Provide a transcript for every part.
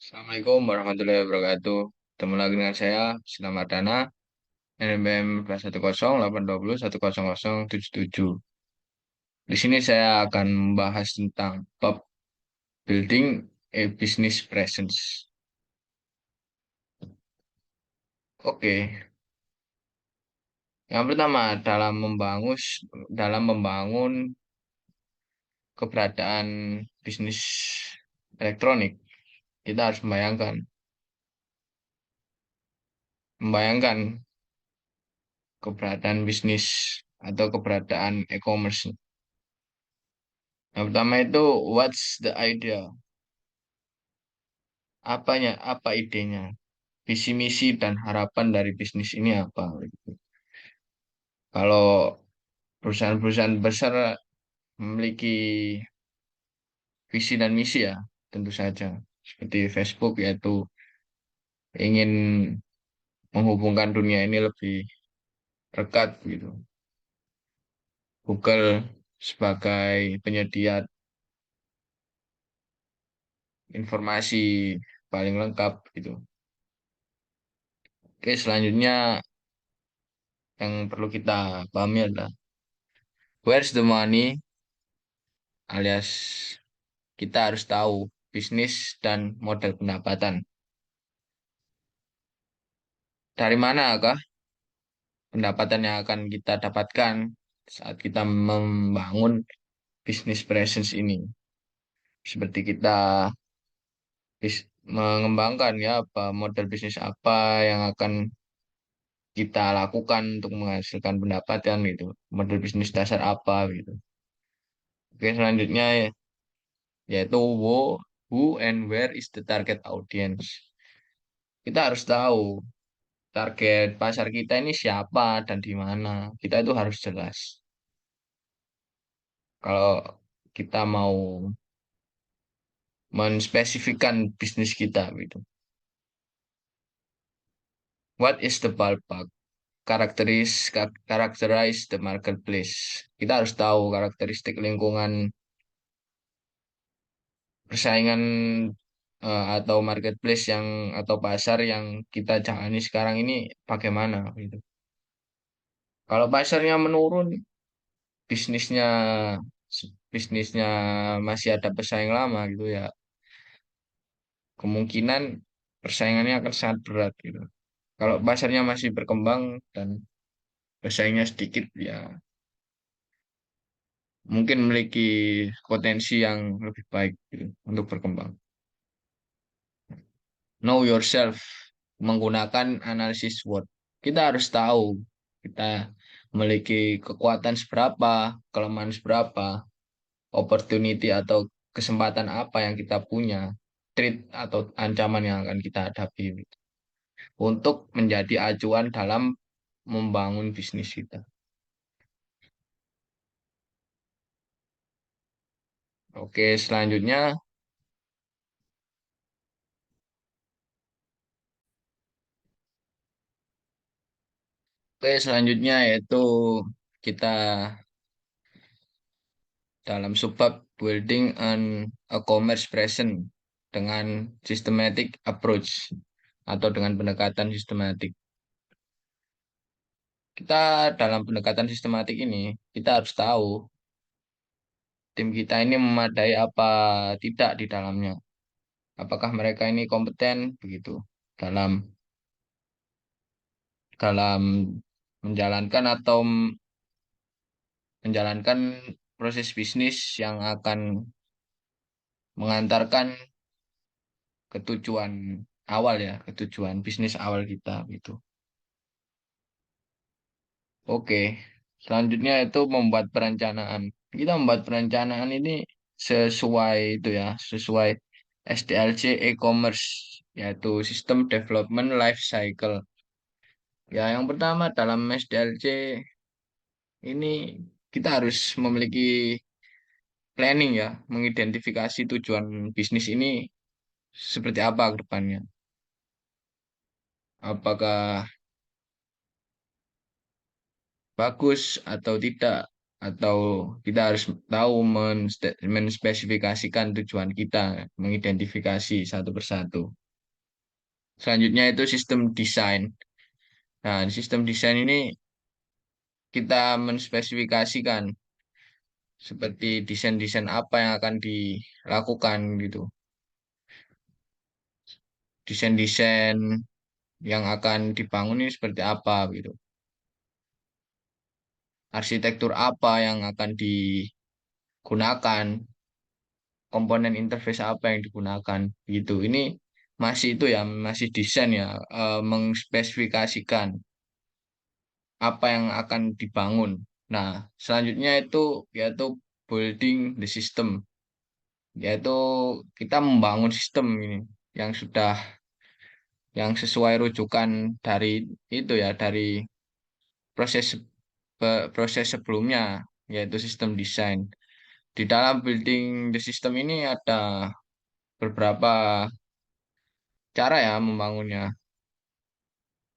Assalamualaikum warahmatullahi wabarakatuh. Ketemu lagi dengan saya, Selamat Dana, NBM 10820 100 77. Di sini saya akan membahas tentang bab building a business presence. Oke, yang pertama dalam membangun keberadaan bisnis elektronik, kita harus membayangkan keberadaan bisnis atau keberadaan e-commerce. Yang pertama itu, what's the idea? Apa idenya? Visi misi dan harapan dari bisnis ini apa? Gitu. Kalau perusahaan-perusahaan besar memiliki visi dan misi ya, tentu saja. Seperti Facebook yaitu ingin menghubungkan dunia ini lebih dekat gitu. Google sebagai penyedia informasi paling lengkap gitu. Oke, selanjutnya yang perlu kita pahami adalah where's the money, alias kita harus tahu bisnis dan model pendapatan. Dari manakah pendapatan yang akan kita dapatkan saat kita membangun bisnis presence ini? Seperti kita mengembangkan ya apa model bisnis apa yang akan kita lakukan untuk menghasilkan pendapatan gitu. Model bisnis dasar apa gitu. Oke, selanjutnya yaitu who and where is the target audience. Kita harus tahu target pasar kita ini siapa dan di mana. Kita itu harus jelas. Kalau kita mau menspesifikkan bisnis kita gitu. What is the ballpark? Characterize the marketplace. Kita harus tahu karakteristik lingkungan persaingan atau marketplace atau pasar yang kita jalani sekarang ini bagaimana gitu. Kalau pasarnya menurun, bisnisnya bisnisnya masih ada pesaing lama gitu ya, kemungkinan persaingannya akan sangat berat gitu. Kalau pasarnya masih berkembang dan pesaingnya sedikit ya mungkin memiliki potensi yang lebih baik gitu, untuk berkembang. Know yourself, menggunakan analisis SWOT. Kita harus tahu kita memiliki kekuatan seberapa, kelemahan seberapa, opportunity atau kesempatan apa yang kita punya, threat atau ancaman yang akan kita hadapi gitu, untuk menjadi acuan dalam membangun bisnis kita. Oke, selanjutnya yaitu kita dalam subbab building a commerce presence dengan systematic approach atau dengan pendekatan sistematik. Kita dalam pendekatan sistematik ini, kita harus tahu tim kita ini memadai apa tidak di dalamnya. Apakah mereka ini kompeten begitu dalam dalam menjalankan atau menjalankan proses bisnis yang akan mengantarkan ketujuan awal ya, ketujuan bisnis awal kita gitu. Oke, selanjutnya itu membuat perencanaan. Kita membuat perencanaan ini sesuai itu ya, sesuai SDLC e-commerce, yaitu System Development Life Cycle. Ya, yang pertama dalam SDLC ini kita harus memiliki planning ya, mengidentifikasi tujuan bisnis ini seperti apa ke depannya. Apakah bagus atau tidak, atau kita harus tahu menspesifikasikan tujuan kita, mengidentifikasi satu persatu. Selanjutnya itu sistem desain. Nah, di sistem desain ini kita menspesifikasikan seperti desain-desain apa yang akan dilakukan gitu. Desain-desain yang akan dibangun ini seperti apa gitu. Arsitektur apa yang akan digunakan, komponen interface apa yang digunakan gitu. Ini masih itu ya, masih desain ya, mengspesifikasikan apa yang akan dibangun. Nah, selanjutnya itu yaitu building the system, yaitu kita membangun sistem ini yang sudah yang sesuai rujukan dari itu ya, dari proses proses sebelumnya, yaitu sistem desain. Di dalam building the system ini ada beberapa cara ya membangunnya.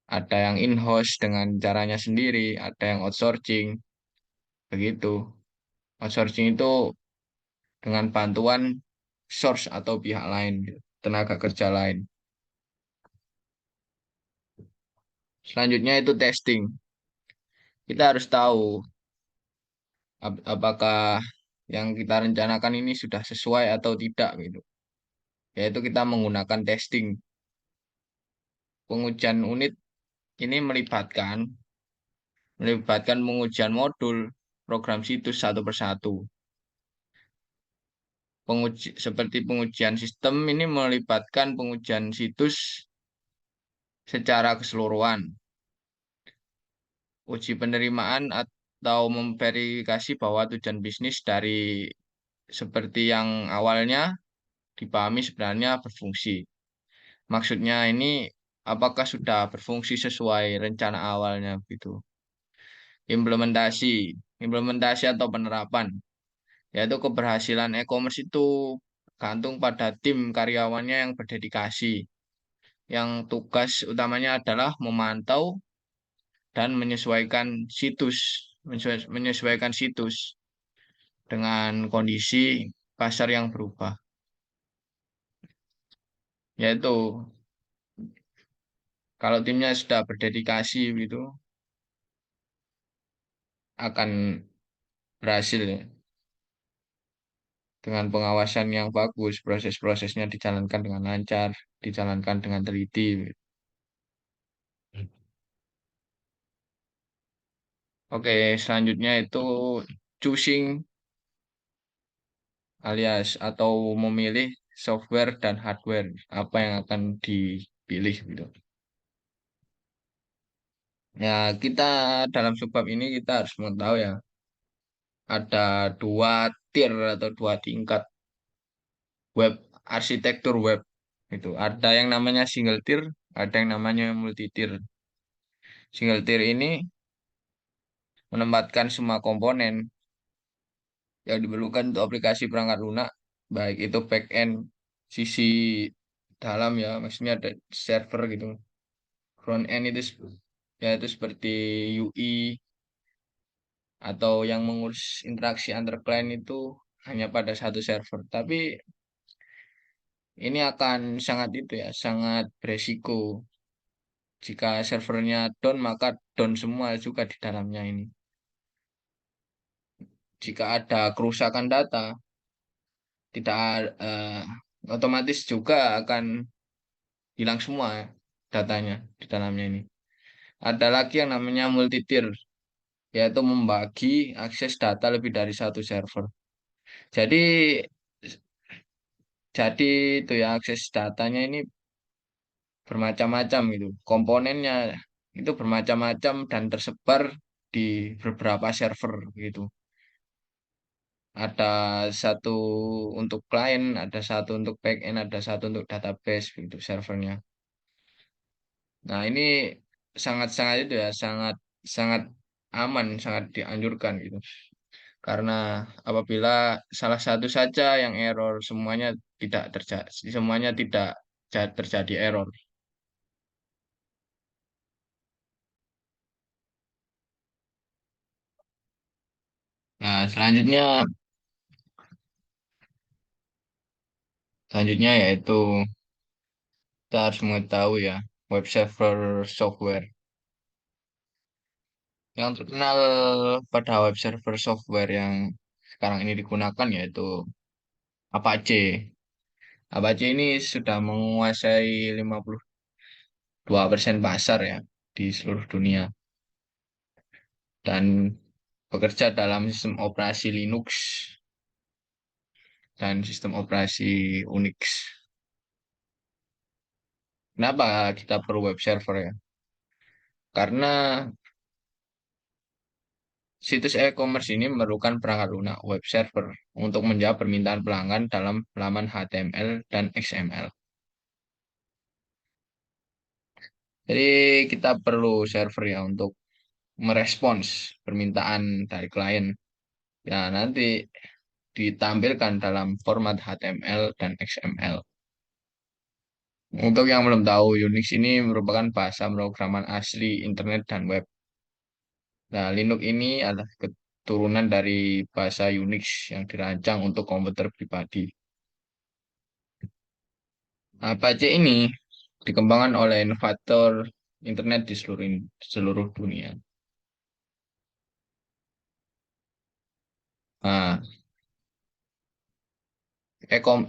Ada yang in-house dengan caranya sendiri, ada yang outsourcing, begitu. Outsourcing itu dengan bantuan source atau pihak lain, gitu, tenaga kerja lain. Selanjutnya itu testing. Kita harus tahu apakah yang kita rencanakan ini sudah sesuai atau tidak gitu. Yaitu kita menggunakan testing. Pengujian unit ini melibatkan pengujian modul program situs satu persatu. Seperti pengujian sistem ini melibatkan pengujian situs secara keseluruhan. Uji penerimaan atau memverifikasi bahwa tujuan bisnis dari seperti yang awalnya dipahami sebenarnya berfungsi. Maksudnya ini apakah sudah berfungsi sesuai rencana awalnya gitu. Implementasi, implementasi atau penerapan, yaitu keberhasilan e-commerce itu gantung pada tim karyawannya yang berdedikasi, yang tugas utamanya adalah memantau dan menyesuaikan situs dengan kondisi pasar yang berubah. Yaitu kalau timnya sudah berdedikasi gitu akan berhasil ya. Dengan pengawasan yang bagus, proses-prosesnya dijalankan dengan lancar, dijalankan dengan teliti. Oke, selanjutnya itu choosing alias atau memilih software dan hardware apa yang akan dipilih gitu. Ya, kita dalam sebab ini kita harus mengetahui ya, ada dua tier atau dua tingkat web, arsitektur web. Itu ada yang namanya single tier, ada yang namanya multi tier. Single tier ini menempatkan semua komponen yang diperlukan untuk aplikasi perangkat lunak, baik itu back end, sisi dalam ya, maksudnya ada server gitu. Front end itu ya itu seperti UI atau yang mengurus interaksi antar klien itu hanya pada satu server. Tapi ini akan sangat itu ya, sangat beresiko. Jika servernya down, maka down semua juga di dalamnya ini. Jika ada kerusakan data, tidak eh, otomatis juga akan hilang semua datanya di dalamnya ini. Ada lagi yang namanya multi-tier, yaitu membagi akses data lebih dari satu server. Jadi jadi itu ya akses datanya ini bermacam-macam gitu. Komponennya itu bermacam-macam dan tersebar di beberapa server gitu. Ada satu untuk klien, ada satu untuk backend, ada satu untuk database gitu servernya. Nah, ini sangat-sangat itu ya, sangat sangat aman, sangat dianjurkan gitu. Karena apabila salah satu saja yang error, semuanya tidak terjadi error. Nah, selanjutnya yaitu kita harus mengetahui ya web server software. Yang terkenal pada web server software yang sekarang ini digunakan yaitu Apache. Apache ini sudah menguasai 52% pasar ya di seluruh dunia dan bekerja dalam sistem operasi Linux dan sistem operasi Unix. Kenapa kita perlu web server ya? Karena situs e-commerce ini memerlukan perangkat lunak web server untuk menjawab permintaan pelanggan dalam laman HTML dan XML. Jadi kita perlu server ya untuk merespons permintaan dari klien. Ya nanti ditampilkan dalam format HTML dan XML. Untuk yang belum tahu, Unix ini merupakan bahasa pemrograman asli internet dan web. Nah, Linux ini adalah keturunan dari bahasa Unix yang dirancang untuk komputer pribadi. Apache ini dikembangkan oleh inovator internet di seluruh dunia. Nah,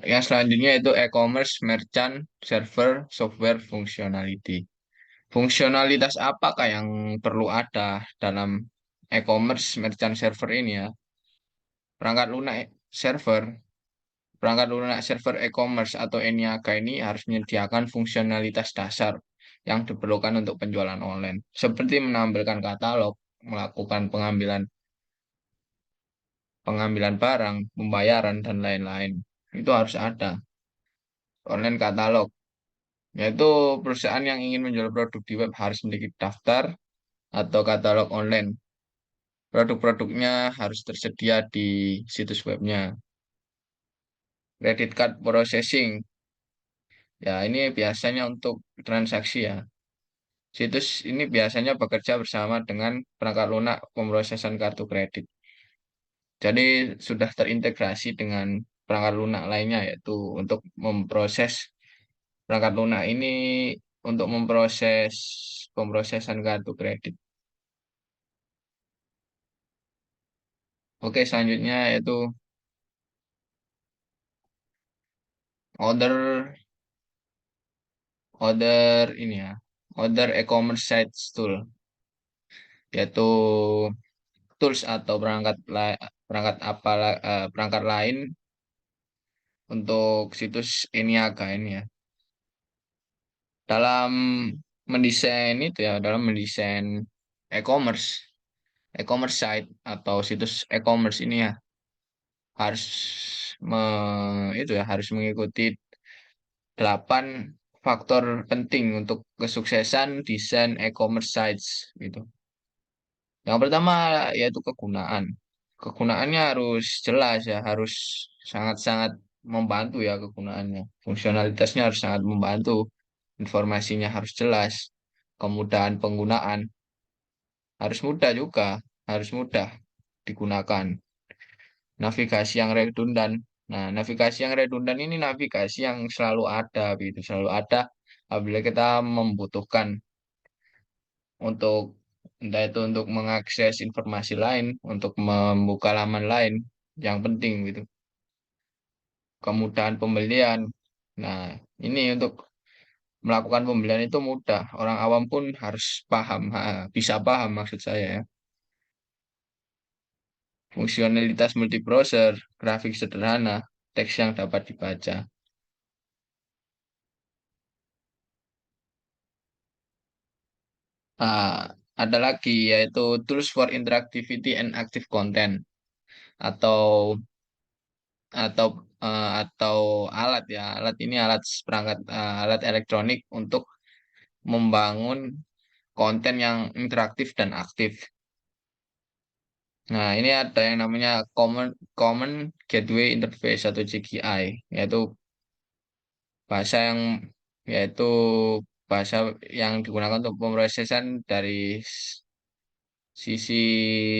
yang selanjutnya itu e-commerce merchant server software functionality. Fungsionalitas apakah yang perlu ada dalam e-commerce merchant server ini ya? Perangkat lunak server, perangkat lunak server e-commerce atau Eniaga ini harus menyediakan fungsionalitas dasar yang diperlukan untuk penjualan online, seperti menampilkan katalog, melakukan pengambilan pengambilan barang, pembayaran dan lain-lain. Itu harus ada online katalog, yaitu perusahaan yang ingin menjual produk di web harus memiliki daftar atau katalog online. Produk-produknya harus tersedia di situs webnya. Credit card processing, ya ini biasanya untuk transaksi ya. Situs ini biasanya bekerja bersama dengan perangkat lunak pemrosesan kartu kredit. Jadi sudah terintegrasi dengan perangkat lunak lainnya yaitu untuk memproses perangkat lunak ini untuk memproses pemrosesan kartu kredit. Oke, selanjutnya yaitu order order ini ya. Order e-commerce sites tool yaitu tools atau perangkat perangkat lain untuk situs Eniaga ini ya. Dalam mendesain itu ya, dalam mendesain e-commerce, e-commerce site atau situs e-commerce ini ya harus itu ya harus mengikuti 8 faktor penting untuk kesuksesan desain e-commerce sites gitu. Yang pertama yaitu kegunaan. Kegunaannya harus jelas ya, harus sangat-sangat membantu ya kegunaannya. Fungsionalitasnya harus sangat membantu, informasinya harus jelas, kemudahan penggunaan harus mudah juga, harus mudah digunakan. Navigasi yang redundan. Nah, navigasi yang redundan ini navigasi yang selalu ada, gitu, selalu ada apabila kita membutuhkan untuk entah itu untuk mengakses informasi lain, untuk membuka laman lain yang penting gitu. Kemudahan pembelian. Nah, ini untuk melakukan pembelian itu mudah. Orang awam pun harus paham, bisa paham maksud saya ya. Fungsionalitas multibrowser, grafik sederhana, teks yang dapat dibaca. Nah, ada lagi yaitu tools for interactivity and active content atau atau atau alat ya. Alat ini alat elektronik untuk membangun konten yang interaktif dan aktif. Nah, ini ada yang namanya Common Gateway Interface atau CGI, yaitu bahasa yang yaitu bahasa yang digunakan untuk pemrosesan dari Sisi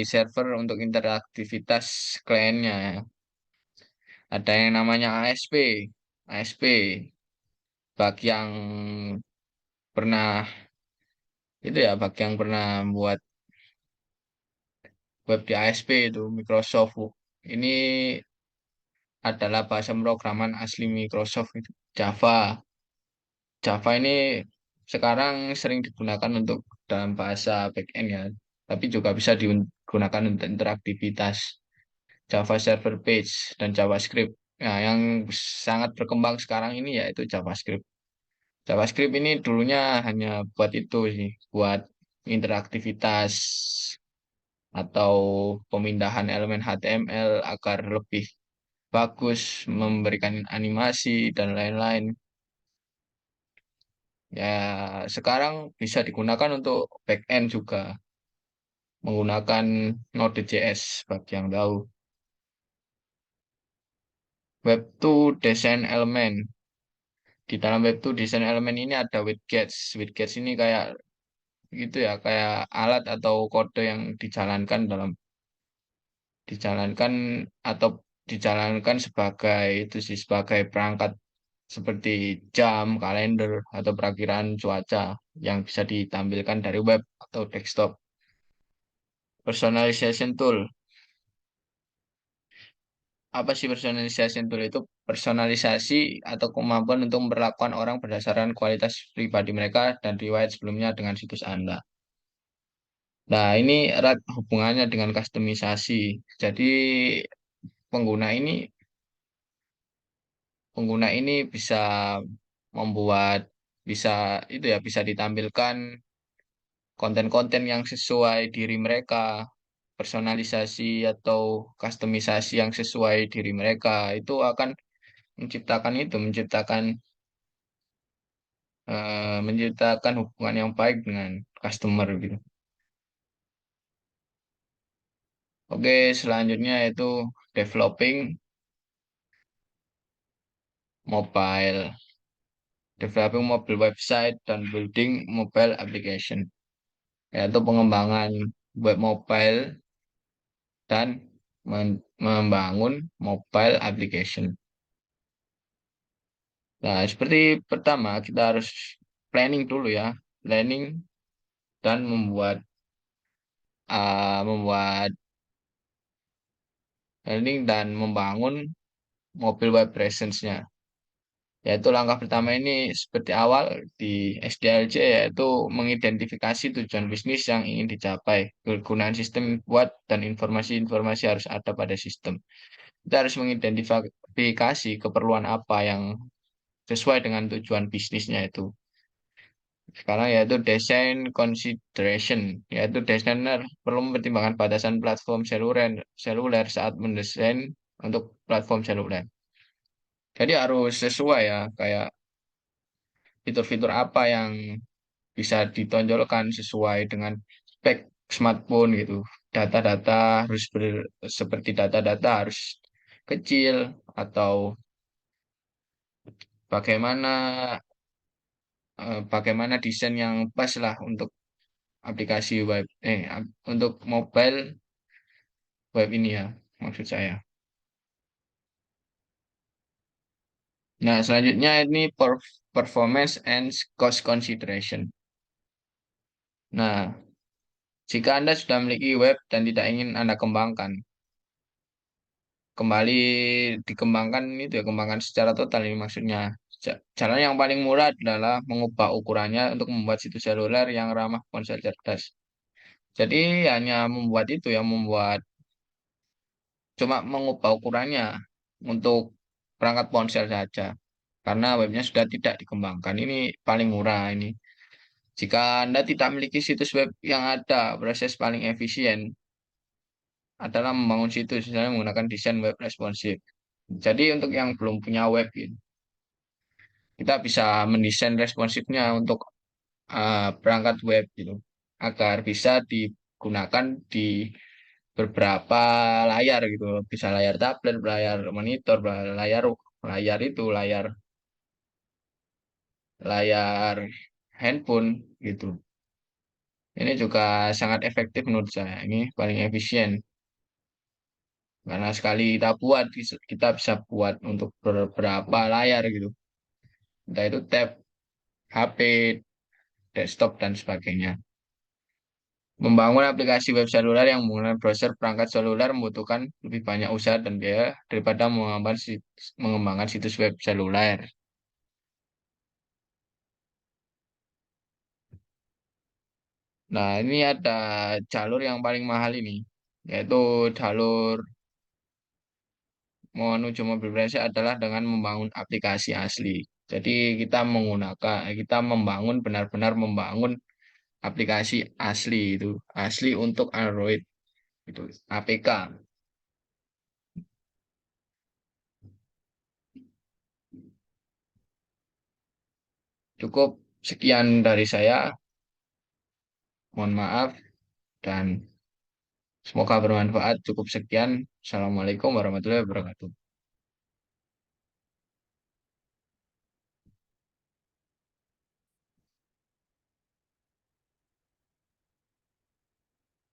server untuk interaktivitas kliennya ya. Ada yang namanya ASP. ASP bagi yang pernah itu ya, bagi yang pernah buat web di ASP itu Microsoft. Ini adalah bahasa pemrograman asli Microsoft itu, Java. Java ini sekarang sering digunakan untuk dalam bahasa backend ya, tapi juga bisa digunakan untuk interaktivitas. Java Server Page dan JavaScript. Nah, yang sangat berkembang sekarang ini yaitu JavaScript. JavaScript ini dulunya hanya buat itu sih, buat interaktivitas atau pemindahan elemen HTML agar lebih bagus, memberikan animasi dan lain-lain. Ya, sekarang bisa digunakan untuk backend juga menggunakan Node.js bagi yang tahu. Web 2 desain elemen. Di dalam web 2 desain elemen ini ada widgets. Widgets ini kayak gitu ya, kayak alat atau kode yang dijalankan atau dijalankan sebagai itu sih, sebagai perangkat seperti jam, kalender, atau perakiraan cuaca yang bisa ditampilkan dari web atau desktop. Personalization tool. Apa sih personalization tool itu? Personalisasi atau kemampuan untuk memperlakukan orang berdasarkan kualitas pribadi mereka dan riwayat sebelumnya dengan situs Anda. Nah, ini erat hubungannya dengan customisasi. Jadi pengguna ini pengguna ini bisa membuat bisa itu ya, bisa ditampilkan konten-konten yang sesuai diri mereka, personalisasi atau customisasi yang sesuai diri mereka itu akan menciptakan hubungan yang baik dengan customer gitu. Oke, selanjutnya itu developing mobile, developing mobile website dan building mobile application, yaitu pengembangan web mobile dan membangun mobile application. Nah, seperti pertama kita harus planning dulu ya, planning dan membuat planning dan membangun mobile web presence-nya. Yaitu langkah pertama ini seperti awal di SDLC, yaitu mengidentifikasi tujuan bisnis yang ingin dicapai. Kegunaan sistem buat dan informasi-informasi harus ada pada sistem. Kita harus mengidentifikasi keperluan apa yang sesuai dengan tujuan bisnisnya itu. Sekarang yaitu design consideration, yaitu desainer perlu mempertimbangkan batasan platform seluler saat mendesain untuk platform seluler. Jadi harus sesuai ya, kayak fitur-fitur apa yang bisa ditonjolkan sesuai dengan spek smartphone gitu. Data-data harus seperti data-data harus kecil, atau bagaimana bagaimana desain yang pas lah untuk aplikasi web untuk mobile web ini ya, maksud saya. Nah, selanjutnya ini performance and cost consideration. Nah, jika Anda sudah memiliki web dan tidak ingin Anda kembangkan, kembali dikembangkan itu ya, kembangkan secara total ini maksudnya. Cara yang paling murah adalah mengubah ukurannya untuk membuat situs seluler yang ramah ponsel cerdas. Jadi hanya membuat itu ya, cuma mengubah ukurannya untuk perangkat ponsel saja. Karena webnya sudah tidak dikembangkan. Ini paling murah ini. Jika Anda tidak memiliki situs web yang ada, proses paling efisien adalah membangun situs, misalnya menggunakan desain web responsif. Jadi untuk yang belum punya web, gitu, kita bisa mendesain responsifnya untuk perangkat web gitu, agar bisa digunakan di beberapa layar gitu. Bisa layar tablet, layar monitor, layar layar itu layar layar handphone gitu. Ini juga sangat efektif menurut saya. Ini paling efisien. Karena sekali kita buat, kita bisa buat untuk beberapa layar gitu. Entah itu tab, HP, desktop, dan sebagainya. Membangun aplikasi web seluler yang menggunakan browser perangkat seluler membutuhkan lebih banyak usaha dan biaya daripada mengembangkan situs web seluler. Nah, ini ada jalur yang paling mahal ini, yaitu jalur menuju mobil berhasil adalah dengan membangun aplikasi asli. Jadi kita membangun benar-benar membangun aplikasi asli itu, asli untuk Android itu, APK. Cukup sekian dari saya. Mohon maaf dan semoga bermanfaat. Cukup sekian. Assalamualaikum warahmatullahi wabarakatuh.